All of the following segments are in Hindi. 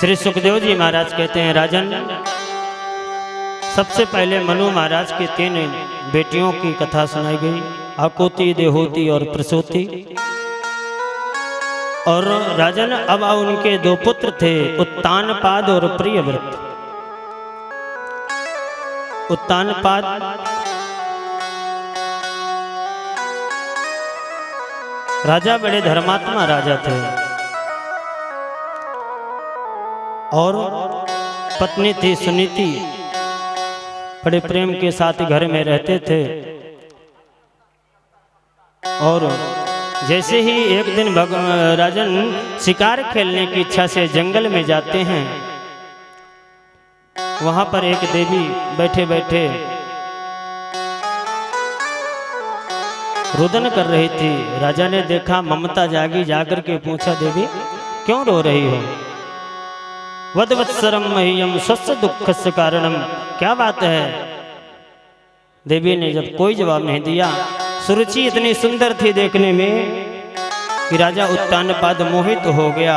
श्री सुखदेव जी महाराज कहते हैं, राजन, सबसे पहले मनु महाराज के 3 बेटियों की कथा सुनाई गई, आकुति, देहोती और प्रसूति। और राजन, अब उनके 2 पुत्र थे, उत्तानपाद और प्रियव्रत। उत्तानपाद राजा बड़े धर्मात्मा राजा थे और पत्नी थी सुनीति, बड़े प्रेम के साथ घर में रहते थे। और जैसे ही एक दिन राजन शिकार खेलने की इच्छा से जंगल में जाते हैं, वहां पर एक देवी बैठे बैठे रुदन कर रही थी। राजा ने देखा, ममता जागी, जाकर के पूछा, देवी क्यों रो रही हो? वदवत्सरम मह्यम स्वस्य दुःखस्य कारणम, क्या बात है? देवी ने जब कोई जवाब नहीं दिया, सुरुचि इतनी सुंदर थी देखने में कि राजा उत्तानपाद मोहित हो गया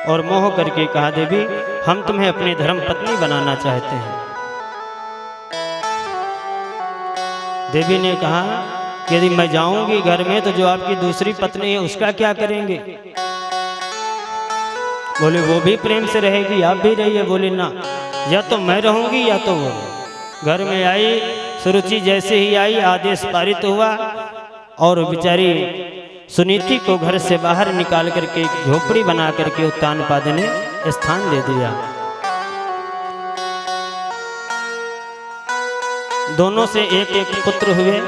और मोह करके कहा, देवी हम तुम्हें अपनी धर्म पत्नी बनाना चाहते हैं। देवी ने कहा, यदि मैं जाऊंगी घर में तो जो आपकी दूसरी पत्नी है उसका क्या करेंगे? बोले वो भी प्रेम से रहेगी, आप भी रहिए। बोले ना, या तो मैं रहूंगी या तो वो। घर में आई सुरुचि, जैसे ही आई आदेश पारित हुआ और बेचारी सुनीति को घर से बाहर निकाल करके एक झोपड़ी बना करके उत्तानपाद ने स्थान दे दिया। दोनों से एक एक पुत्र हुए।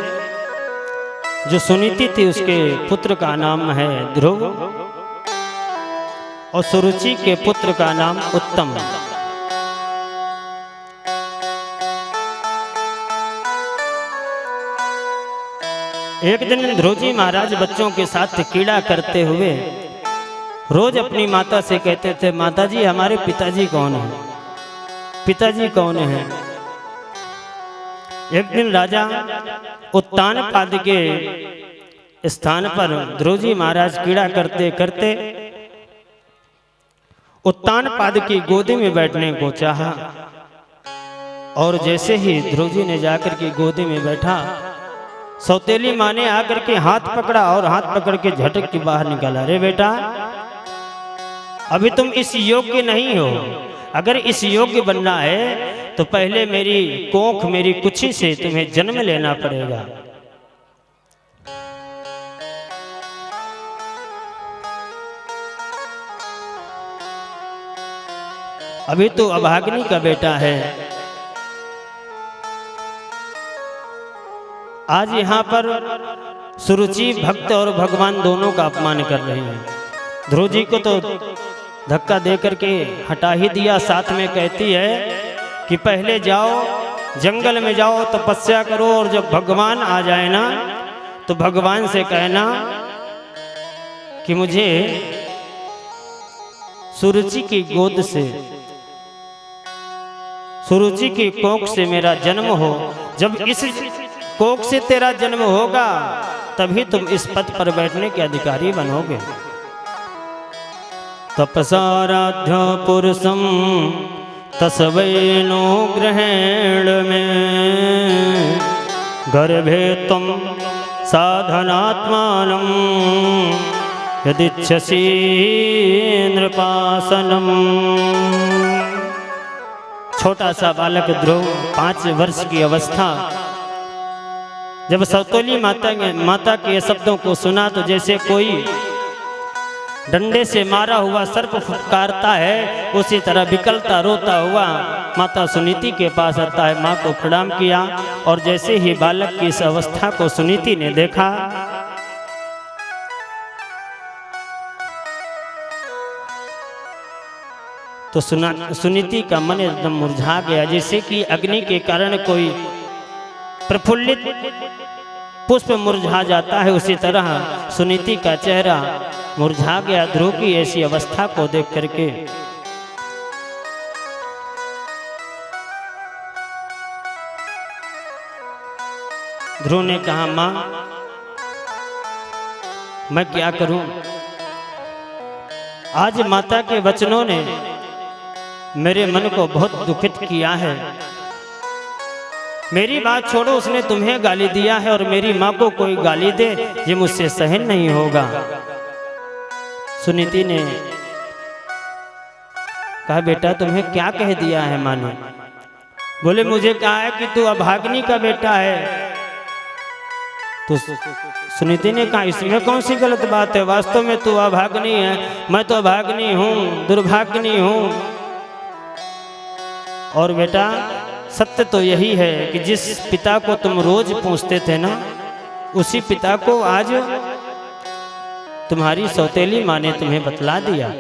जो सुनीति थी उसके पुत्र का नाम है ध्रुव और सुरुचि के पुत्र का नाम उत्तम। एक दिन ध्रुव जी महाराज बच्चों के साथ क्रीड़ा करते हुए रोज अपनी माता से कहते थे, माता जी हमारे पिताजी कौन है? पिताजी कौन है? एक दिन राजा उत्तानपाद के स्थान पर ध्रुव जी महाराज क्रीड़ा करते करते उत्तानपाद की गोदी में बैठने को चाहा और जैसे ही ध्रुव जी ने जाकर के गोदी में बैठा, सौतेली माँ ने आकर के हाथ पकड़ा और हाथ पकड़ के झटक के बाहर निकाला। अरे बेटा, अभी तुम इस योग्य नहीं हो। अगर इस योग्य बनना है तो पहले मेरी कोख, मेरी कुछी से तुम्हें जन्म लेना पड़ेगा। अभी तो अभाग्नि का बेटा है। आज यहाँ पर सुरुचि भक्त और भगवान दोनों का अपमान कर रही है। ध्रुव जी को तो धक्का दे करके हटा ही दिया, साथ में कहती है कि पहले जाओ जंगल में जाओ, तपस्या करो और जब भगवान आ जाए ना तो भगवान से कहना कि मुझे सुरुचि की गोद से, सुरुचि की कोख से मेरा जन्म हो। जब इस कोख से तेरा जन्म होगा तभी तुम इस पद पर बैठने के अधिकारी बनोगे। तपसाराध्य पुरुषम तस्वैनो ग्रहेण में गर्भे तुम साधनात्मानं यदिच्छसि नृपासनम। छोटा सा बालक ध्रुव, 5 वर्ष की अवस्था, जब सौतेली माता के शब्दों को सुना तो जैसे कोई डंडे से मारा हुआ सर्प फुफकारता है, उसी तरह बिकलता रोता हुआ माता सुनीति के पास आता है। माँ को प्रणाम किया और जैसे ही बालक की इस अवस्था को सुनीति ने देखा तो सुनीति का मन एकदम मुरझा गया। जैसे कि अग्नि के कारण कोई प्रफुल्लित पुष्प मुरझा जाता है, उसी तरह सुनीति का चेहरा मुरझा गया ध्रुव की ऐसी अवस्था को देख करके। ध्रुव ने कहा, माँ मैं क्या करूं? आज माता के वचनों ने मेरे मन को बहुत दुखित किया है। मेरी बात छोड़ो, उसने तुम्हें गाली दिया है और मेरी माँ को कोई गाली दे ये मुझसे सहन नहीं होगा। सुनीति ने कहा बेटा तुम्हें क्या कह दिया है माँ ने? बोले मुझे कहा है कि तू अभाग्नी का बेटा है। तो सुनीति ने कहा इसमें कौन सी गलत बात है, वास्तव में तू अभाग्नी है, मैं तो अभाग्नी हूँ, दुर्भाग्नी हूँ। और बेटा सत्य तो यही है कि जिस पिता को तुम रोज पूछते थे ना, उसी पिता को आज तुम्हारी सौतेली माँ ने तुम्हें बतला दिया।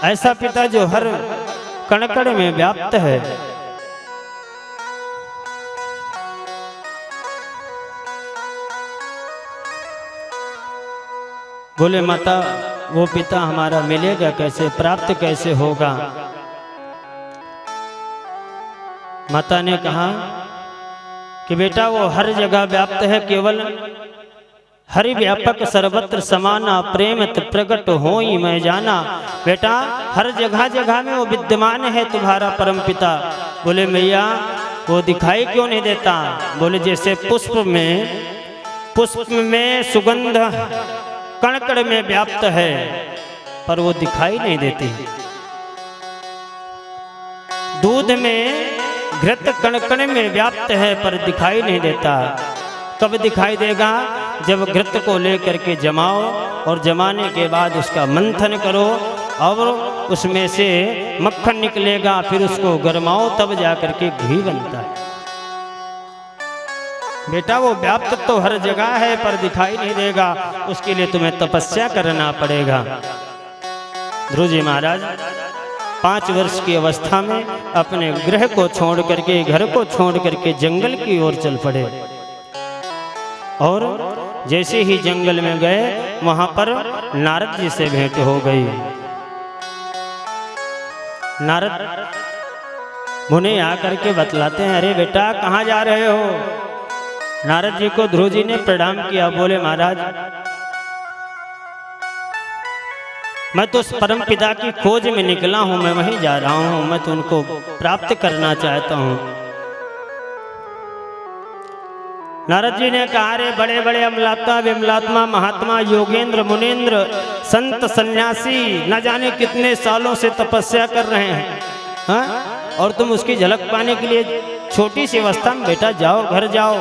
ऐसा पिता जो हर कण-कण में व्याप्त है। बोले माता वो पिता हमारा मिलेगा कैसे, प्राप्त कैसे होगा? माता ने कहा कि बेटा वो हर जगह व्याप्त है, केवल हरि व्यापक सर्वत्र समाना, प्रेम प्रकट हो ही मैं जाना। बेटा हर जगह जगह में वो विद्यमान है तुम्हारा परम पिता। बोले मैया वो दिखाई क्यों नहीं देता? बोले जैसे पुष्प में सुगंध कण कण में व्याप्त है पर वो दिखाई नहीं देती। दूध में घृत कण कण में व्याप्त है पर दिखाई नहीं देता। कब दिखाई देगा? जब घृत को लेकर के जमाओ और जमाने के बाद उसका मंथन करो और उसमें से मक्खन निकलेगा, फिर उसको गरमाओ, तब जाकर के घी बनता है। बेटा वो व्याप्त तो हर जगह है पर दिखाई नहीं देगा, उसके लिए तुम्हें तपस्या करना पड़ेगा। ध्रुव जी महाराज 5 वर्ष की अवस्था में अपने गृह को छोड़ करके, घर को छोड़ करके जंगल की ओर चल पड़े। और जैसे ही जंगल में गए वहां पर नारद जी से भेंट हो गई। नारद मुनि आकर के बतलाते हैं, अरे बेटा कहाँ जा रहे हो? नारद जी को ध्रुव जी ने प्रणाम किया। बोले महाराज मैं तो उस परम पिता की खोज में निकला हूं, मैं वहीं जा रहा हूं, मैं तो उनको प्राप्त करना चाहता हूं। नारद जी ने कहा रे बड़े बड़े अमलात्मा विमलात्मा महात्मा योगेंद्र मुनेन्द्र संत सन्यासी न जाने कितने सालों से तपस्या कर रहे हैं, हाँ? और तुम उसकी झलक पाने के लिए छोटी सी अवस्था में बेटा जाओ, घर जाओ,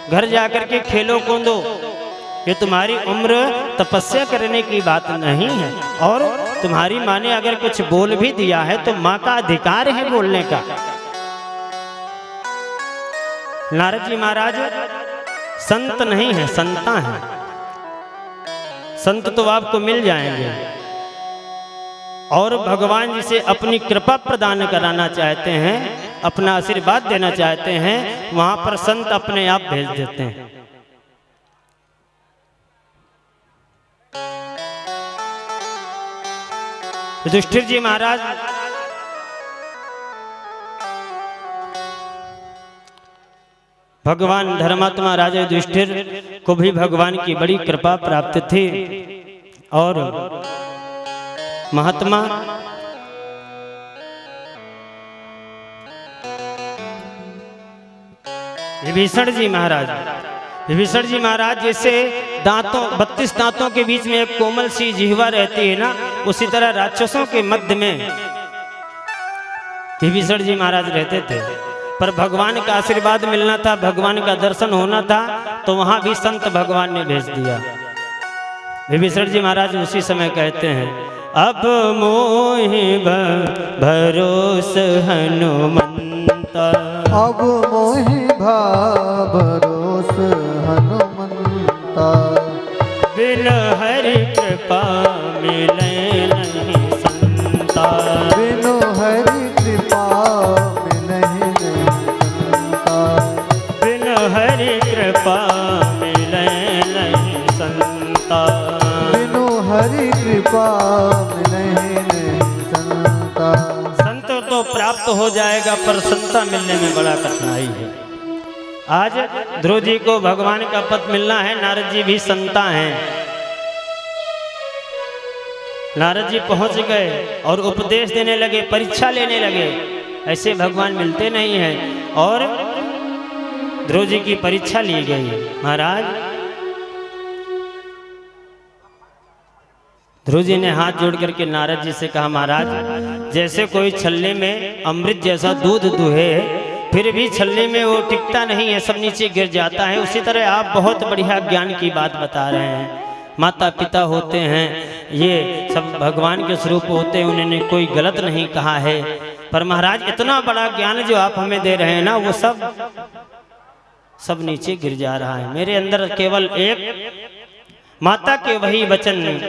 घर जाकर के खेलो कूदो। ये तुम्हारी उम्र तपस्या करने की बात नहीं है। और तुम्हारी माँ ने अगर कुछ बोल भी दिया है तो माँ का अधिकार है बोलने का। नारद जी महाराज संत नहीं है, संता है। संत तो आपको मिल जाएंगे और भगवान जी से अपनी कृपा प्रदान कराना चाहते हैं, अपना आशीर्वाद देना चाहते हैं, वहां पर संत अपने आप भेज देते हैं। युधिष्ठिर जी महाराज भगवान धर्मात्मा राजा युधिष्ठिर को भी भगवान की बड़ी कृपा प्राप्त थी। और महात्मा विभीषण जी महाराज जैसे दांतों 32 दांतों के बीच में एक कोमल सी जिह्वा रहती है ना, उसी तरह राक्षसों के मध्य में विभीषण जी महाराज रहते थे। पर भगवान का आशीर्वाद मिलना था, भगवान का दर्शन होना था, तो वहां भी संत भगवान ने भेज दिया। विभीषण जी महाराज उसी समय कहते हैं, अब मोहि भरोस हनुमंता, अब मोहि भरोस हनुमंता, बिन हरि कृपा मिले नहीं संता, बिन हरि कृपा मिले नहीं संता, बिन हरि कृपा मिले नहीं संता, बिन हरि कृपा मिले नहीं संता। संत तो प्राप्त हो जाएगा पर संता मिलने में बड़ा कठिनाई है। आज ध्रुव जी को भगवान का पद मिलना है, नारद जी भी संता हैं। नारद जी पहुंच गए और उपदेश देने लगे, परीक्षा लेने लगे। ऐसे भगवान मिलते नहीं हैं। और ध्रुव जी की परीक्षा ली गई। महाराज, ध्रुव जी ने हाथ जोड़ करके नारद जी से कहा, महाराज जैसे कोई छलनी में अमृत जैसा दूध दुहे फिर भी छलनी में वो टिकता नहीं है, सब नीचे गिर जाता है, उसी तरह आप बहुत बढ़िया ज्ञान की बात बता रहे हैं। माता पिता होते हैं, ये सब भगवान के स्वरूप होते हैं, उन्होंने कोई गलत नहीं कहा है। पर महाराज इतना बड़ा ज्ञान जो आप हमें दे रहे हैं ना, वो सब नीचे गिर जा रहा है। मेरे अंदर केवल एक माता के वही वचन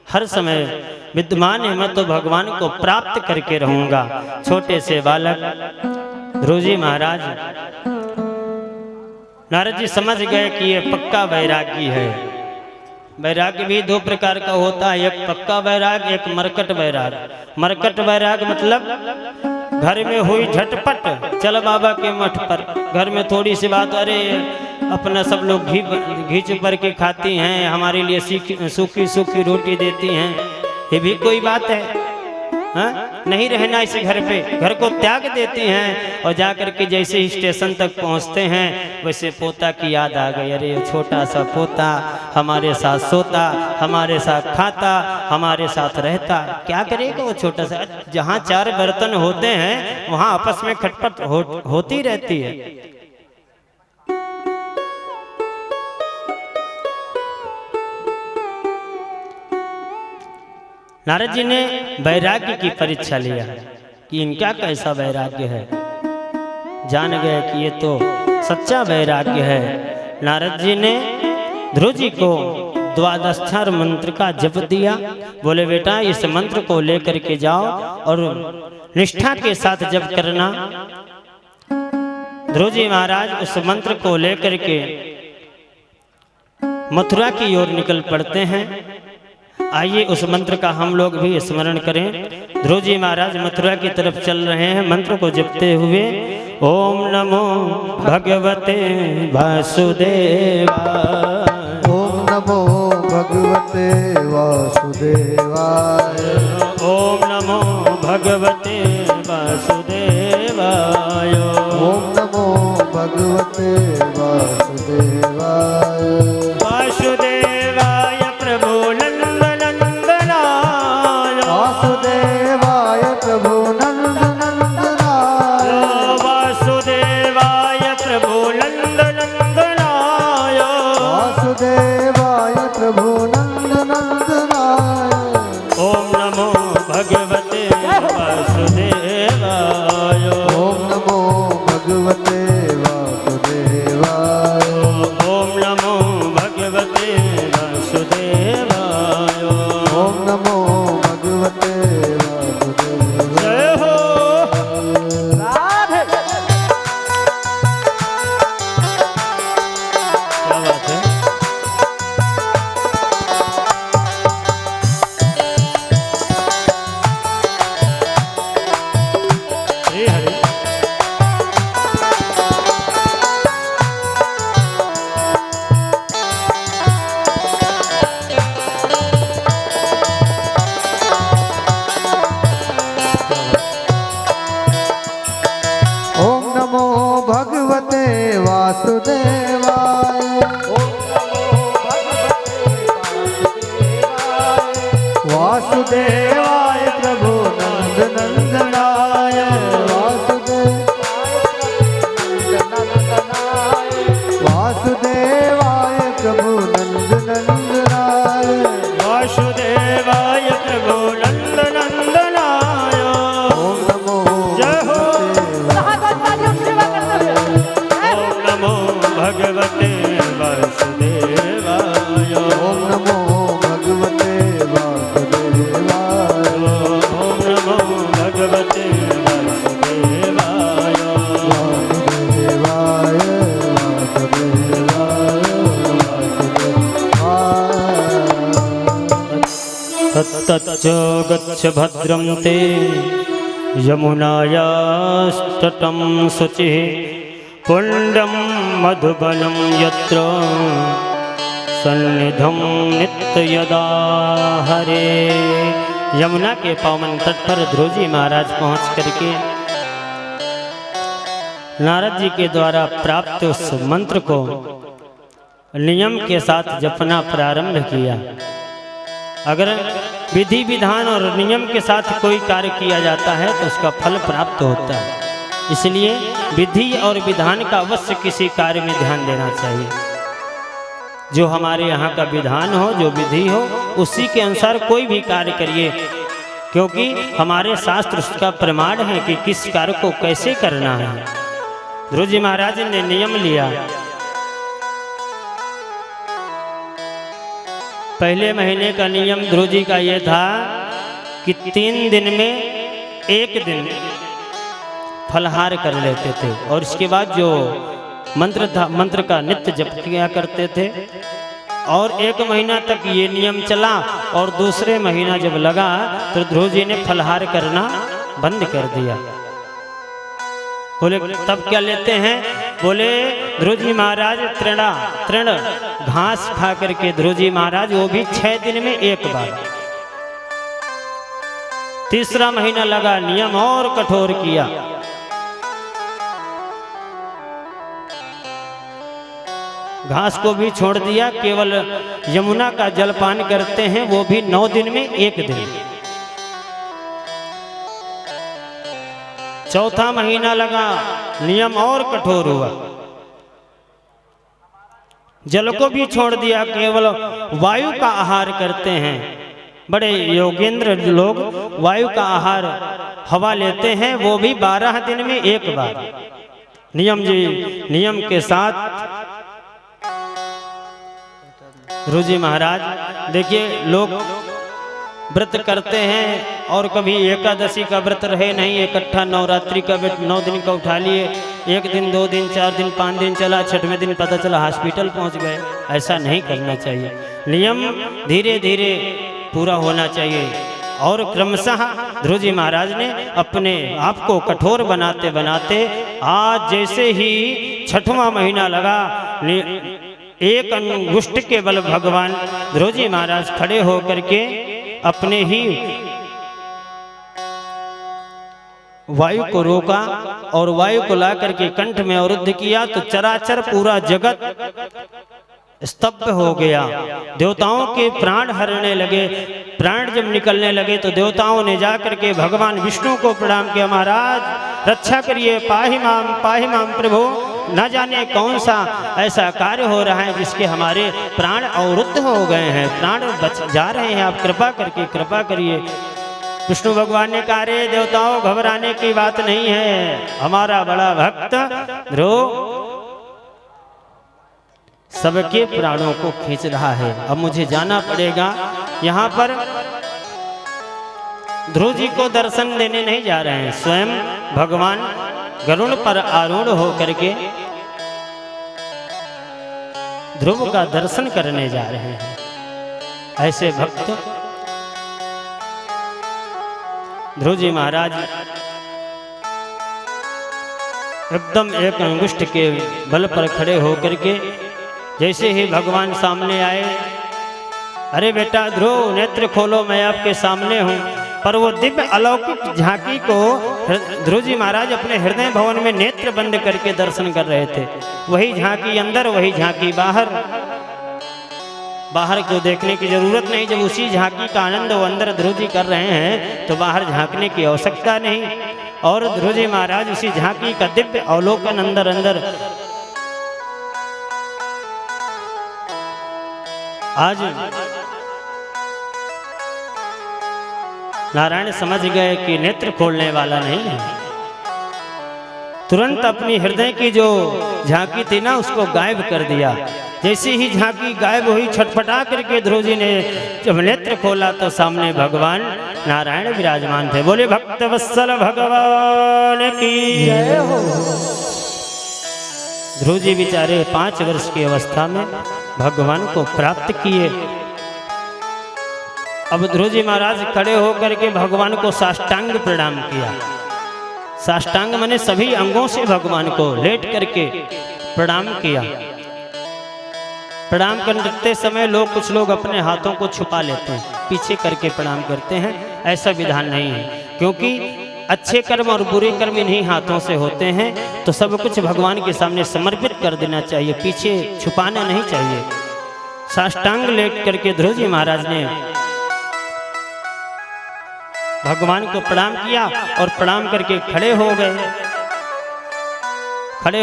हर समय विद्यमान है, मैं तो भगवान को प्राप्त करके रहूंगा। छोटे से बालक ध्रुव जी महाराज, नारद जी समझ गए कि ये पक्का वैरागी है। वैराग्य भी दो प्रकार का होता है, एक पक्का वैराग, एक मरकट वैराग। मरकट वैराग मतलब घर में हुई झटपट, चल बाबा के मठ पर, घर में थोड़ी सी बात, अरे अपना सब लोग घी चुपर के खाती हैं, हमारे लिए सूखी सूखी रोटी देती हैं, ये भी कोई बात है? हाँ? नहीं रहना इस घर पे, घर को त्याग देती हैं। और जाकर के जैसे ही स्टेशन तक पहुंचते हैं, वैसे पोता की याद आ गई, अरे ये छोटा सा पोता हमारे साथ सोता, हमारे साथ खाता, हमारे साथ रहता, क्या करेगा वो छोटा सा? जहाँ चार बर्तन होते हैं वहाँ आपस में खटपट होती रहती है। नारद जी ने वैराग्य की परीक्षा लिया कि इनका कैसा वैराग्य है। जान गए कि ये तो सच्चा वैराग्य है। नारद जी ने ध्रुव जी को द्वादशाक्षर मंत्र का जप दिया। बोले बेटा इस मंत्र को लेकर के जाओ और निष्ठा के साथ जप करना। ध्रुव जी महाराज उस मंत्र को लेकर के मथुरा की ओर निकल पड़ते हैं। आइए उस मंत्र का हम लोग भी स्मरण करें। ध्रुव जी महाराज मथुरा की तरफ चल रहे हैं, मंत्र को जपते हुए। ओम नमो भगवते वासुदेवाय, ओम नमो भगवते वासुदेवाय, ओम नमो भगवते वासुदेवाय, ओम नमो भगवते वासुदेवाय, वासुदेवाय प्रभु वासुदेवाय प्रभु नंद नंदनाय, वासुदेवाय प्रभु नंद नंदनाय, वासुदेवाय प्रभु नंद नंदनाय। ओम नमो भगवते वासुदेवाय, ओम नमो भगवते वासुदेवाय, ओम नमो भगवते वासुदेवाय, ओम नमो भगवते वासुदेवाय। जय हो। क्या बात है? श्री हरि। ओम नमो भगवते वासुदेवाय, वासुदेवाय प्रभु नंद नंदनाय, वासुदेवाय प्रभु नंद नंदनाय, वासुदेवाय प्रभु नंद नंदनाय। ओम नमो जय हो। ओम नमो भगवते वासुदेवाय, ओम नमो भगवते वासुदेवाय, ओम नमो भगवते वासुदेवाय, वासुदेवाय वासुदेवाय वासुदेवाय। तत्तच्च गच्छ भद्रं ते यमुनायास्तटं शुचिः पुण्यं मधुबनं यत्र सन्निधं नित्य यदा हरे। यमुना के पावन तट पर ध्रुव जी महाराज पहुँच करके नारद जी के द्वारा प्राप्त उस मंत्र को नियम के साथ जपना प्रारंभ किया। अगर विधि विधान और नियम के साथ कोई कार्य किया जाता है तो उसका फल प्राप्त होता है। इसलिए विधि और विधान का अवश्य किसी कार्य में ध्यान देना चाहिए। जो हमारे यहाँ का विधान हो, जो विधि हो, उसी के अनुसार कोई भी कार्य करिए, क्योंकि हमारे शास्त्र उसका प्रमाण है कि किस कार्य को कैसे करना है। ध्रुव जी महाराज ने नियम लिया। पहले महीने का नियम ध्रुव जी का ये था कि 3 दिन में 1 दिन फलहार कर लेते थे और इसके बाद जो मंत्र था, मंत्र का नित्य जप किया करते थे। और 1 महीना तक ये नियम चला और दूसरे महीना जब लगा तो ध्रुव जी ने फलहार करना बंद कर दिया। बोले तब क्या लेते हैं? बोले ध्रुव जी महाराज तृण घास खा करके ध्रुव जी महाराज, वो भी 6 दिन में 1 बार। तीसरा महीना लगा, नियम और कठोर किया। घास को भी छोड़ दिया, केवल यमुना का जलपान करते हैं, वो भी 9 दिन में 1 दिन। चौथा महीना लगा, नियम और कठोर हुआ। जल को भी छोड़ दिया, केवल वायु का आहार करते हैं। बड़े योगेंद्र लोग वायु का आहार हवा लेते हैं, वो भी 12 दिन में 1 बार। नियम के साथ ध्रुव जी महाराज, देखिए लोग व्रत करते हैं और कभी एकादशी का व्रत रहे नहीं, इकट्ठा नवरात्रि का व्रत 9 दिन का उठा लिए। 1 दिन 2 दिन 4 दिन 5 दिन चला, 6वें दिन पता चला हॉस्पिटल पहुंच गए। ऐसा नहीं करना चाहिए। नियम धीरे धीरे पूरा होना चाहिए। और क्रमशः ध्रुव जी महाराज ने अपने आप को कठोर बनाते बनाते आज जैसे ही 6वां महीना लगा, 1 अंगुष्ठ के बल भगवान ध्रुव जी महाराज खड़े होकर के अपने ही वायु को रोका और वायु को ला करके कंठ में अवरुद्ध किया तो चराचर पूरा जगत स्तब्ध हो गया। देवताओं के प्राण हरने लगे। प्राण जब निकलने लगे तो देवताओं ने जाकर के भगवान विष्णु को प्रणाम किया, महाराज रक्षा करिए, पाहि माम प्रभु। न जाने कौन सा ऐसा कार्य हो रहा है जिसके हमारे प्राण अवरुद्ध हो गए हैं, प्राण बच जा रहे हैं, आप कृपा करके कृपा करिए। विष्णु भगवान ने कहा, रे देवताओं घबराने की बात नहीं है, हमारा बड़ा भक्त ध्रुव सबके प्राणों को खींच रहा है। अब मुझे जाना पड़ेगा। यहाँ पर ध्रुव जी को दर्शन देने नहीं जा रहे हैं, स्वयं भगवान गरुड़ पर आरूढ़ होकर के ध्रुव का दर्शन करने जा रहे हैं। ऐसे भक्त ध्रुव जी महाराज एकदम 1 अंगुष्ठ के बल पर खड़े होकर के जैसे ही भगवान सामने आए, अरे बेटा ध्रुव नेत्र खोलो, मैं आपके सामने हूँ। पर वो दिव्य अलौकिक झांकी को ध्रुव जी महाराज अपने हृदय भवन में नेत्र बंद करके दर्शन कर रहे थे। वही झांकी अंदर, वही झांकी बाहर। बाहर को देखने की जरूरत नहीं, जब उसी झांकी का आनंद वो अंदर ध्रुव जी कर रहे हैं तो बाहर झांकने की आवश्यकता नहीं। और ध्रुव जी महाराज उसी झांकी का दिव्य अवलोकन अंदर अंदर। आज नारायण समझ गए कि नेत्र खोलने वाला नहीं है। तुरंत अपनी हृदय की जो झांकी थी ना, उसको गायब कर दिया। जैसे ही झांकी गायब हुई, छटपटा करके ध्रुव जी ने जब नेत्र खोला तो सामने भगवान नारायण विराजमान थे। बोले भक्त वत्सल भगवान की जय हो। ध्रुव जी बेचारे 5 वर्ष की अवस्था में भगवान को प्राप्त किए। अब ध्रुव जी महाराज खड़े होकर के भगवान को साष्टांग प्रणाम किया। साष्टांग माने सभी अंगों से भगवान को लेट करके प्रणाम किया। प्रणाम करते समय कुछ लोग अपने हाथों को छुपा लेते हैं, पीछे करके प्रणाम करते हैं। ऐसा विधान नहीं है, क्योंकि अच्छे कर्म और बुरे कर्म इन्हीं हाथों से होते हैं। तो सब कुछ भगवान के सामने समर्पित कर देना चाहिए, पीछे छुपाना नहीं चाहिए। साष्टांग लेट करके ध्रुव जी महाराज ने भगवान को प्रणाम किया और प्रणाम करके खड़े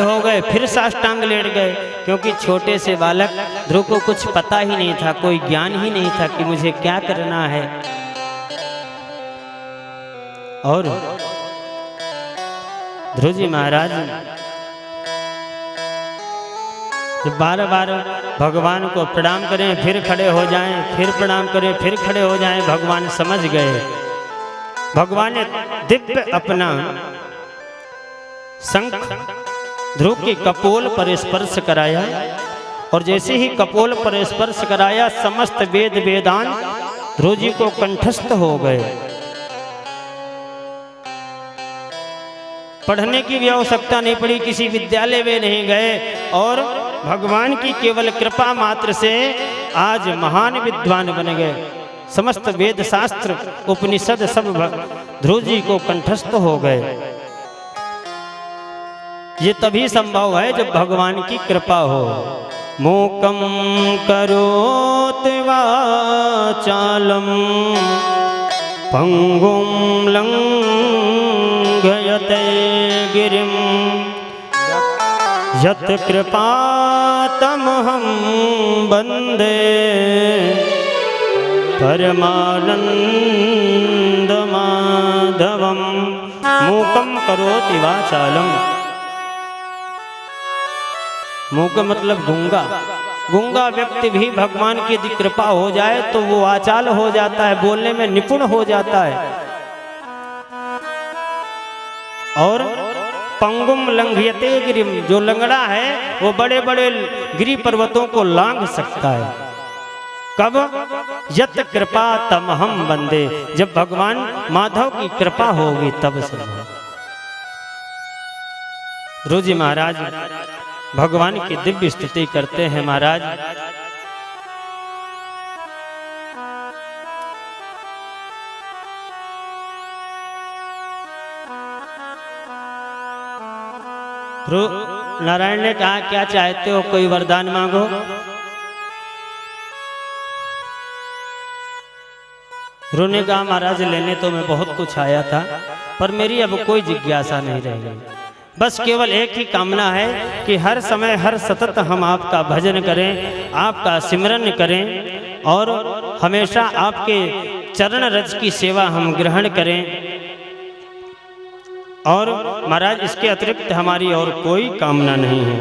हो गए, फिर साष्टांग लेट गए, क्योंकि छोटे से बालक ध्रुव को कुछ पता ही नहीं था, कोई ज्ञान ही नहीं था कि मुझे क्या करना है। और ध्रुव जी महाराज जब बार बार भगवान को प्रणाम करें, फिर खड़े हो जाएं, फिर प्रणाम करें, फिर खड़े हो जाएं, भगवान समझ गए। भगवान ने दिव्य अपना शंख ध्रुव के कपोल पर स्पर्श कराया, और जैसे ही कपोल पर स्पर्श कराया, समस्त वेद वेदांत ध्रुव जी को कंठस्थ हो गए। पढ़ने की भी आवश्यकता नहीं पड़ी, किसी विद्यालय में नहीं गए, और भगवान की केवल कृपा मात्र से आज महान विद्वान बन गए। समस्त वेद शास्त्र उपनिषद सब ध्रुव जी को कंठस्थ हो गए। ये तभी संभव है जब भगवान की कृपा हो। मूकं करोति वाचालं पंगुं लंघयते गिरिं यत् कृपातमहं वन्दे परमानंदमाधवं। मूकं करोति वाचालं, मूक मतलब गूंगा। गूंगा व्यक्ति भी भगवान की यदि कृपा हो जाए तो वो वाचाल हो जाता है, बोलने में निपुण हो जाता है। और पंगुम लंघयते गिरिम, जो लंगड़ा है वो बड़े बड़े गिरि पर्वतों को लांघ सकता है। कब? यत कृपा तमहम वंदे, जब भगवान माधव की कृपा होगी तब संभव। ध्रुव जी महाराज भगवान की दिव्य स्तुति करते हैं। महाराज ध्रुव नारायण ने कहा, क्या चाहते हो, कोई वरदान मांगो। ध्रुव ने कहा, महाराज लेने तो मैं बहुत कुछ आया था, पर मेरी अब कोई जिज्ञासा नहीं रह गई। बस केवल एक ही कामना है कि हर समय हर सतत हम आपका भजन करें, आपका सिमरन करें, और हमेशा आपके चरण रज की सेवा हम ग्रहण करें। और महाराज इसके अतिरिक्त हमारी और कोई कामना नहीं है।